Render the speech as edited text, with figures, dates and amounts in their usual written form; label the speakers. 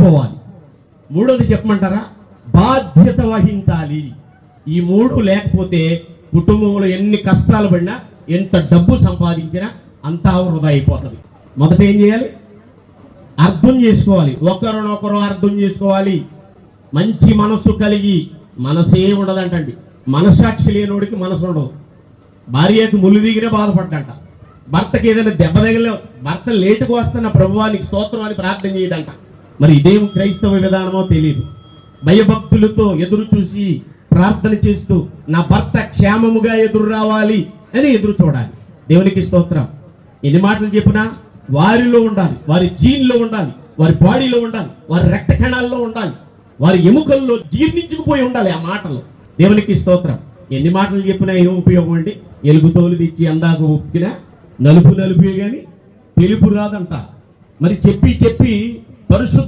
Speaker 1: సర్దుకుపోవాలి. మూడోది చెప్పమంటారా, బాధ్యత వహించాలి. ఈ మూడు లేకపోతే కుటుంబంలో ఎన్ని కష్టాలు పడినా, ఎంత డబ్బు సంపాదించినా అంతా వృధా అయిపోతుంది. మొదట ఏం చేయాలి? అర్థం చేసుకోవాలి. ఒకరినొకరు అర్థం చేసుకోవాలి. మంచి మనస్సు కలిగి, మనసే ఉండదంటండి. మనసాక్షి లేనోడికి మనసు ఉండదు. భార్యకు ముళ్ళు దిగినే బాధపడ్డంట. భర్తకి ఏదైనా దెబ్బ తగిలిన భర్త లేటుకు వస్తున్న ప్రభువానికి స్తోత్రం అని ప్రార్థన చేయదంట. మరి ఇదేం క్రైస్తవ విధానమో తెలియదు. భయభక్తులతో ఎదురు చూసి ప్రార్థన చేస్తూ నా భర్త క్షేమముగా ఎదురు రావాలి అని ఎదురు చూడాలి. దేవునికి స్తోత్రం. ఎన్ని మాటలు చెప్పినా వారిలో ఉండాలి, వారి జీన్లో ఉండాలి, వారి బాడీలో ఉండాలి, వారి రక్త కణాల్లో ఉండాలి, వారి ఎముకల్లో జీర్ణించుకుపోయి ఉండాలి ఆ మాటలు. దేవునికి స్తోత్రం. ఎన్ని మాటలు చెప్పినా ఏం ఉపయోగం అండి? ఎలుగుతోలు తెచ్చి అందాక ఉప్పినా నలుపు నలుపే గాని తెలుపు రాదంట. మరి చెప్పి చెప్పి పరిశుద్ధ